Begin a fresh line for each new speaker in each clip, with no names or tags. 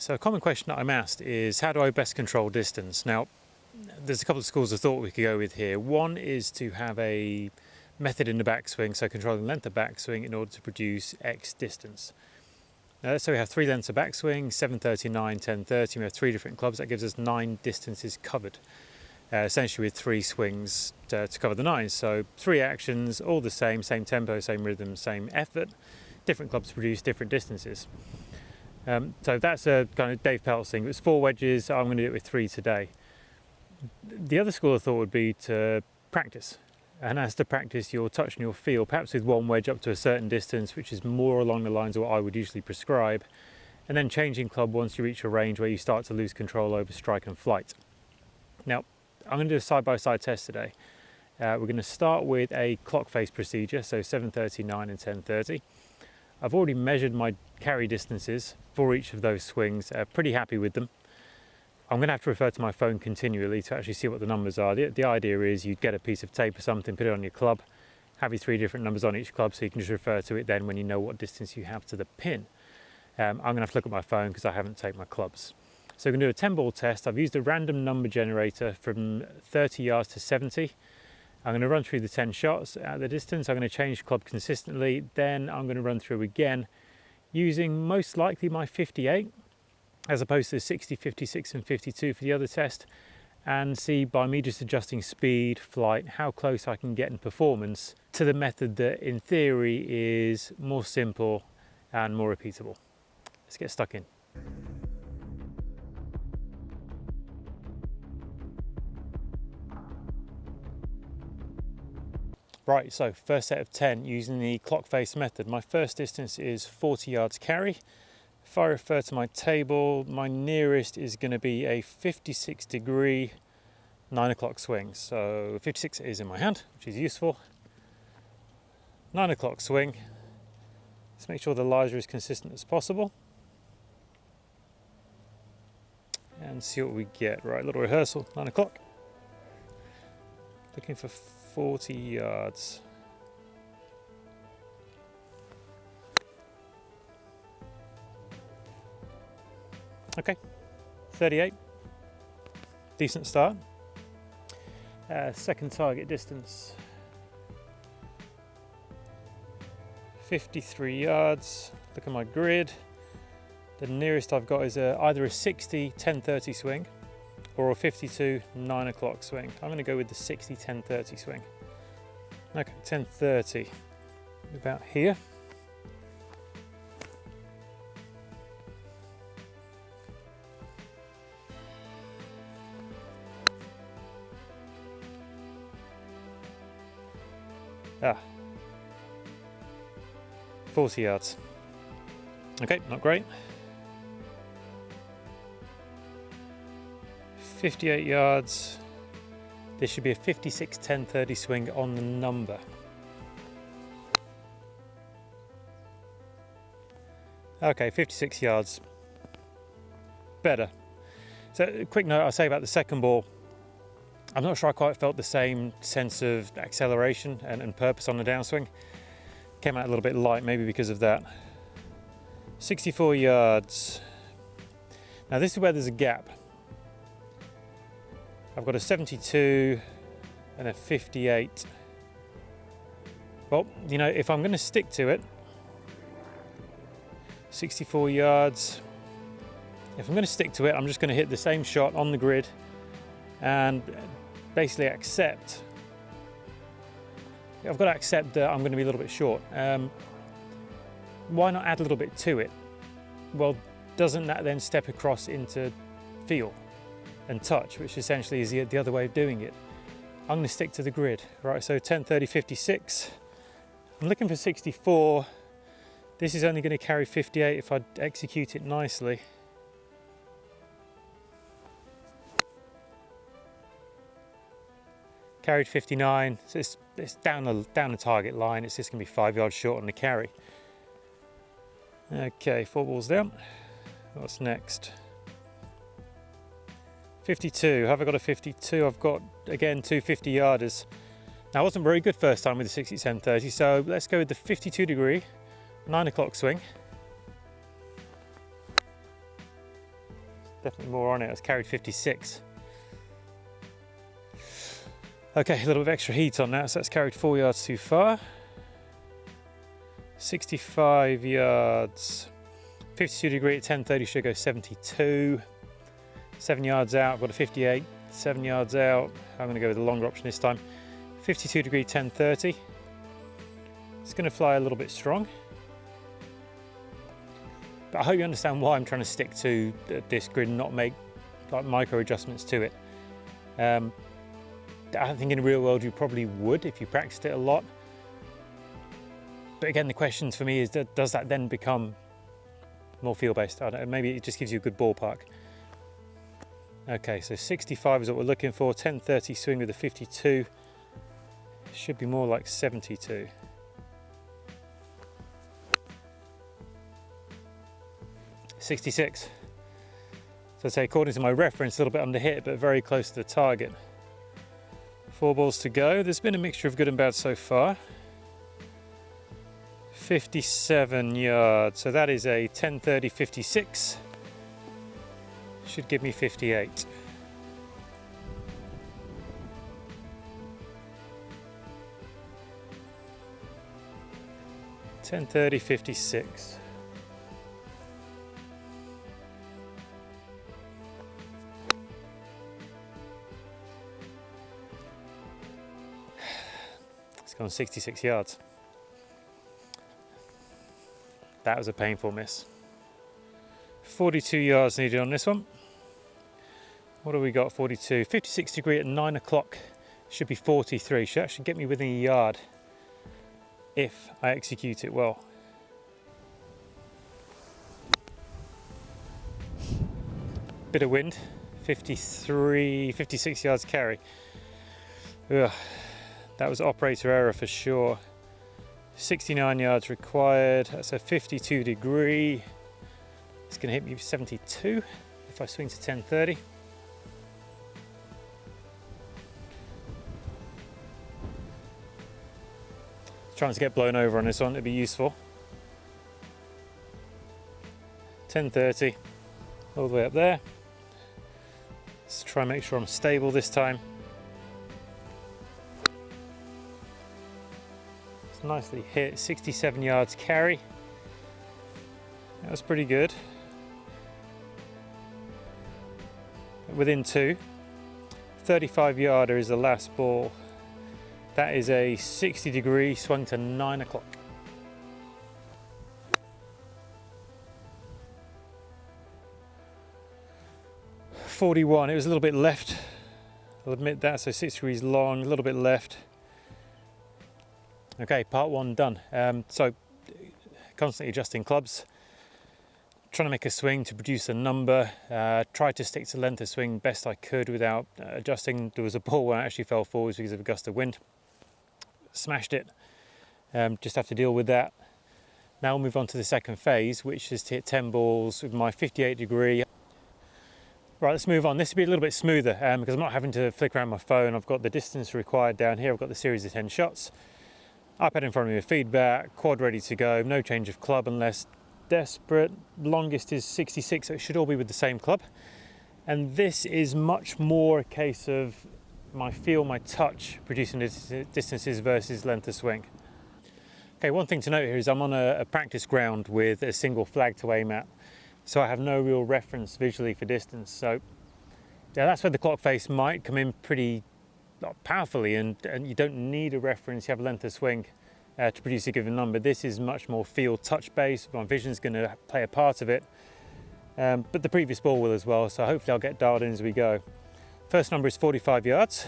So a common question that I'm asked is, how do I best control distance? Now, there's a couple of schools of thought we could go with here. One is to have a method in the backswing, so controlling length of backswing in order to produce X distance. Now, let's say we have 3 lengths of backswing, 739, 1030, we have 3 different clubs. That gives us 9 distances covered, essentially with 3 swings to cover the 9. So 3 actions, all the same tempo, same rhythm, same effort. Different clubs produce different distances. So that's a kind of Dave Pelz thing. It was 4 wedges, I'm going to do it with 3 today. The other school of thought would be to practice. And as to practice your touch and your feel, perhaps with 1 wedge up to a certain distance, which is more along the lines of what I would usually prescribe, and then changing club once you reach a range where you start to lose control over strike and flight. Now, I'm going to do a side-by-side test today. We're going to start with a clock face procedure, so 7:39 and 10:30. I've already measured my carry distances for each of those swings, pretty happy with them. I'm going to have to refer to my phone continually to actually see what the numbers are. The idea is you'd get a piece of tape or something, put it on your club, have your 3 different numbers on each club so you can just refer to it then when you know what distance you have to the pin. I'm going to have to look at my phone because I haven't taped my clubs. So we're going to do a 10 ball test. I've used a random number generator from 30 yards to 70. I'm going to run through the 10 shots at the distance. I'm going to change club consistently. Then I'm going to run through again using most likely my 58 as opposed to 60, 56 and 52 for the other test, and see by me just adjusting speed, flight, how close I can get in performance to the method that in theory is more simple and more repeatable. Let's get stuck in. Right, so first set of 10 using the clock face method. My first distance is 40 yards carry. If I refer to my table, my nearest is going to be a 56 degree 9 o'clock swing. So 56 is in my hand, which is useful. 9 o'clock swing. Let's make sure the lie are as consistent as possible. And see what we get. Right, little rehearsal, 9 o'clock. Looking for 40 yards. Okay, 38, decent start. Second target distance, 53 yards. Look at my grid. The nearest I've got is either a 60 10:30 swing or a 52 9 o'clock swing. I'm going to go with the 60 10:30 swing. Okay, 10:30, about here. Ah, 40 yards. Okay, not great. 58 yards. This should be a 56 10:30 swing on the number. Okay, 56 yards. Better. So, a quick note I'll say about the second ball. I'm not sure I quite felt the same sense of acceleration and purpose on the downswing. Came out a little bit light, maybe because of that. 64 yards. Now this is where there's a gap. I've got a 72 and a 58. Well, you know, if I'm going to stick to it, 64 yards. If I'm going to stick to it, I'm just going to hit the same shot on the grid and basically accept. I've got to accept that I'm going to be a little bit short. Why not add a little bit to it? Well, doesn't that then step across into feel and touch, which essentially is the other way of doing it? I'm going to stick to the grid, right? So 10:30 56. I'm looking for 64. This is only going to carry 58 if I execute it nicely. Carried 59, so it's down the target line. It's just going to be 5 yards short on the carry. Okay, 4 balls down. What's next? 52. Have I got a 52? I've got, again, 2 50-yarders. Now, I wasn't very good first time with the 60 10:30, so let's go with the 52 degree 9 o'clock swing. Definitely more on it. It's carried 56. Okay, a little bit of extra heat on that, so that's carried 4 yards too far. 65 yards. 52 degree at 10:30 should go 72. 7 yards out, I've got a 58. 7 yards out, I'm going to go with the longer option this time. 52 degree 10:30. It's going to fly a little bit strong. But I hope you understand why I'm trying to stick to this grid and not make like micro adjustments to it. I think in the real world you probably would if you practiced it a lot. But again, the question for me is, does that then become more feel-based? I don't know, maybe it just gives you a good ballpark. Okay, so 65 is what we're looking for. 10:30 swing with a 52. Should be more like 72. .66. So I'd say according to my reference, a little bit under hit, but very close to the target. 4 balls to go. There's been a mixture of good and bad so far. 57 yards. So that is a 10:30 56. Should give me 58. .10:30 56. It's gone 66 yards. That was a painful miss. 42 yards needed on this one. What have we got? 42. 56 degree at 9 o'clock. Should be 43. Should actually get me within a yard if I execute it well. Bit of wind. 56 yards carry. Ugh. That was operator error for sure. 69 yards required. That's a 52 degree. It's going to hit me 72 if I swing to 10:30. Trying to get blown over on this one, it'd be useful. 10:30, all the way up there. Let's try and make sure I'm stable this time. It's nicely hit, 67 yards carry. That was pretty good. Within 2. 35 yarder is the last ball. That is a 60 degree, swung to 9 o'clock. .41, it was a little bit left. I'll admit that, so 6 degrees long, a little bit left. Okay, part 1 done. So constantly adjusting clubs, trying to make a swing to produce a number. Tried to stick to length of swing best I could without adjusting. There was a ball where I actually fell forwards because of a gust of wind. Smashed it. Just have to deal with that. Now we'll move on to the second phase, which is to hit 10 balls with my 58 degree. Right, let's move on. This will be a little bit smoother because I'm not having to flick around my phone. I've got the distance required down here. I've got the series of 10 shots. iPad in front of me with feedback, quad ready to go. No change of club unless desperate. Longest is 66, so it should all be with the same club. And this is much more a case of my feel, my touch, producing distances versus length of swing. Okay, one thing to note here is I'm on a practice ground with a single flag to aim at. So I have no real reference visually for distance. So yeah, that's where the clock face might come in pretty powerfully, and you don't need a reference, you have a length of swing to produce a given number. This is much more feel touch based. My vision is going to play a part of it, but the previous ball will as well, so hopefully I'll get dialed in as we go. First number is 45 yards.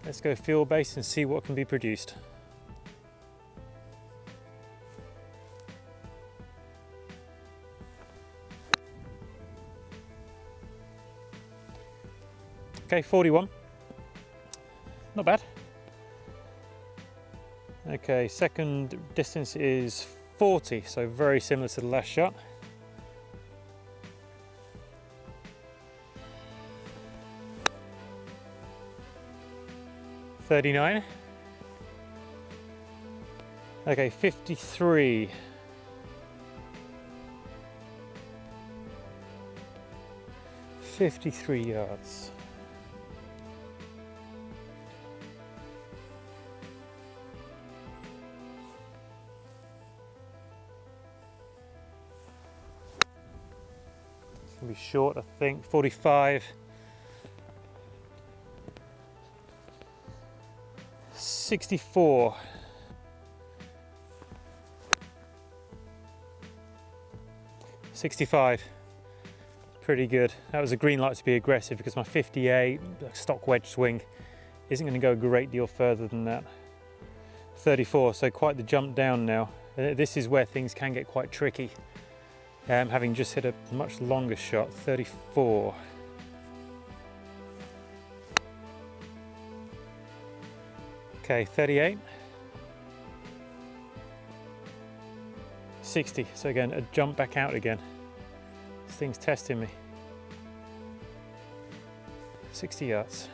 Let's go feel based and see what can be produced. Okay, 41. Not bad. Okay, second distance is 40, so very similar to the last shot. .39. Okay, 53. 53 yards. It's going to be short, I think. 45. 64. 65. Pretty good. That was a green light to be aggressive because my 58 stock wedge swing isn't going to go a great deal further than that. 34, so quite the jump down now. This is where things can get quite tricky. Having just hit a much longer shot. 34. Okay, 38. 60, so again, a jump back out again. This thing's testing me. 60 yards.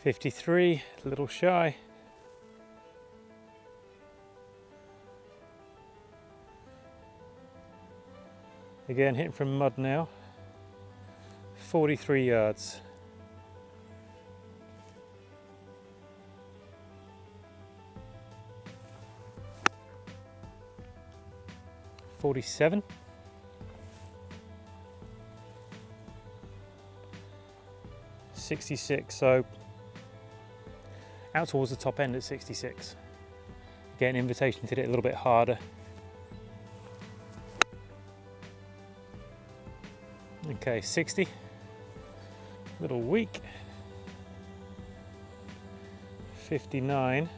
.53, a little shy. Again, hitting from mud now. 43 yards. .47. .66, so out towards the top end at 66. Again, invitation to hit it a little bit harder. Okay, 60. Little weak. 59.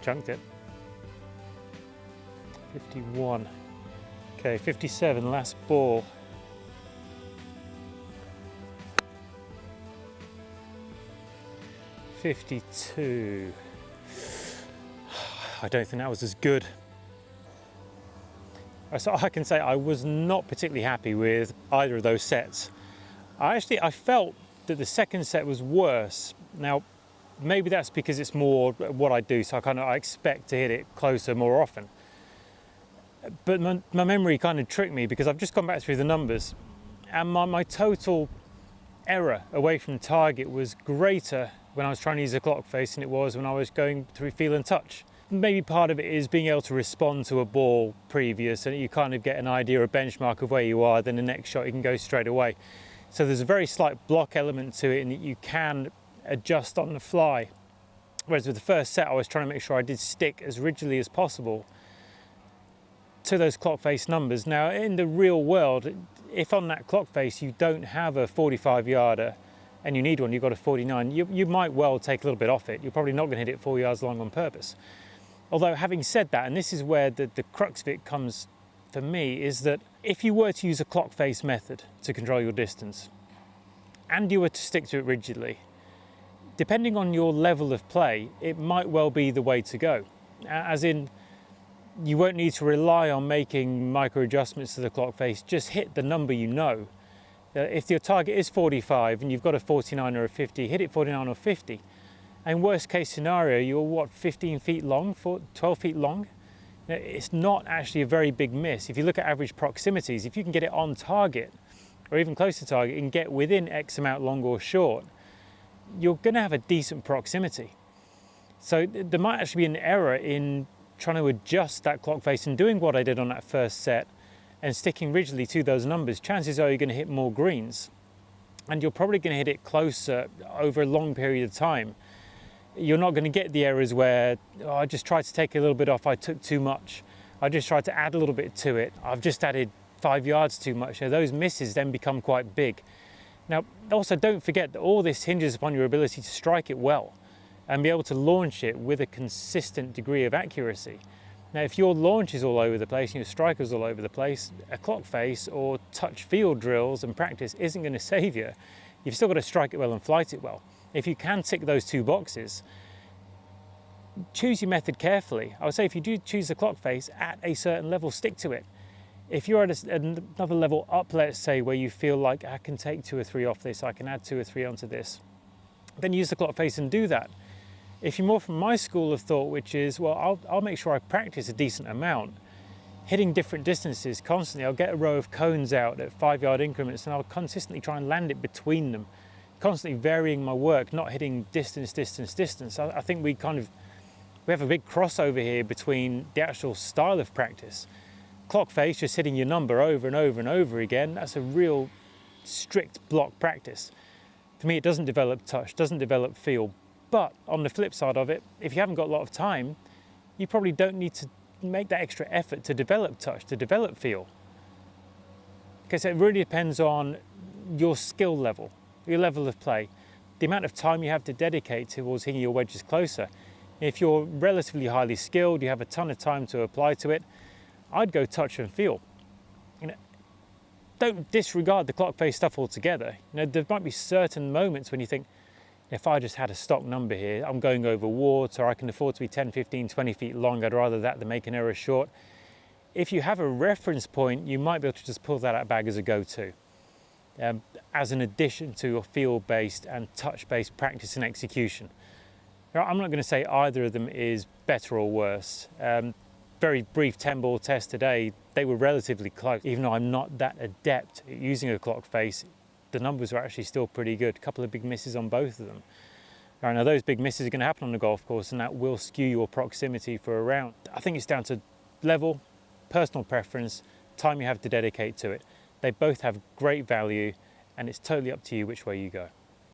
Chunked it. 51. Okay, 57, last ball. .52. I don't think that was as good. So I can say I was not particularly happy with either of those sets. I felt that the second set was worse. Now, maybe that's because it's more what I do, so I expect to hit it closer more often. But my memory kind of tricked me because I've just gone back through the numbers, and my total error away from target was greater when I was trying to use a clock face than it was when I was going through feel and touch. Maybe part of it is being able to respond to a ball previous, and you kind of get an idea, a benchmark of where you are, then the next shot you can go straight away. So there's a very slight block element to it, and you can adjust on the fly. Whereas with the first set, I was trying to make sure I did stick as rigidly as possible to those clock face numbers. Now, in the real world, if on that clock face you don't have a 45 yarder and you need one, you've got a 49, you might well take a little bit off it. You're probably not going to hit it 4 yards long on purpose. Although, having said that, and this is where the crux of it comes for me, is that if you were to use a clock face method to control your distance and you were to stick to it rigidly, depending on your level of play, it might well be the way to go. As in, you won't need to rely on making micro adjustments to the clock face, just hit the number you know. If your target is 45 and you've got a 49 or a 50, hit it 49 or 50. And worst case scenario, you're what, 15 feet long, 12 feet long? It's not actually a very big miss. If you look at average proximities, if you can get it on target or even close to target and get within X amount long or short, you're going to have a decent proximity. So there might actually be an error in trying to adjust that clock face and doing what I did on that first set and sticking rigidly to those numbers. Chances are you're going to hit more greens, and you're probably going to hit it closer over a long period of time. You're not going to get the errors where, oh, I just tried to take a little bit off, I took too much. I just tried to add a little bit to it. I've just added 5 yards too much. So those misses then become quite big. Now, also don't forget that all this hinges upon your ability to strike it well and be able to launch it with a consistent degree of accuracy. Now, if your launch is all over the place and your strike is all over the place, a clock face or touch field drills and practice isn't going to save you. You've still got to strike it well and flight it well. If you can tick those two boxes, choose your method carefully. I would say if you do choose the clock face at a certain level, stick to it.
If you're at another level up, let's say, where you feel like I can take 2 or 3 off this, I can add 2 or 3 onto this, then use the clock face and do that. If you're more from my school of thought, which is, well, I'll make sure I practice a decent amount, hitting different distances constantly. I'll get a row of cones out at 5-yard increments and I'll consistently try and land it between them, constantly varying my work, not hitting distance, distance, distance. I think we have a big crossover here between the actual style of practice. Clock face, just hitting your number over and over and over again, that's a real strict block practice. For me, it doesn't develop touch, doesn't develop feel. But on the flip side of it, if you haven't got a lot of time, you probably don't need to make that extra effort to develop touch, to develop feel. Because it really depends on your skill level, your level of play, the amount of time you have to dedicate towards hitting your wedges closer. If you're relatively highly skilled, you have a ton of time to apply to it, I'd go touch and feel. Don't disregard the clock face stuff altogether. There might be certain moments when you think, if I just had a stock number here, I'm going over water, I can afford to be 10, 15, 20 feet long, I'd rather that than make an error short. If you have a reference point, you might be able to just pull that out of bag as a go-to, as an addition to a field-based and touch-based practice and execution. Now, I'm not going to say either of them is better or worse. Very brief 10-ball test today, they were relatively close. Even though I'm not that adept at using a clock face, the numbers were actually still pretty good. A couple of big misses on both of them. Right, now those big misses are going to happen on the golf course and that will skew your proximity for a round. I think it's down to level, personal preference, time you have to dedicate to it. They both have great value and it's totally up to you which way you go.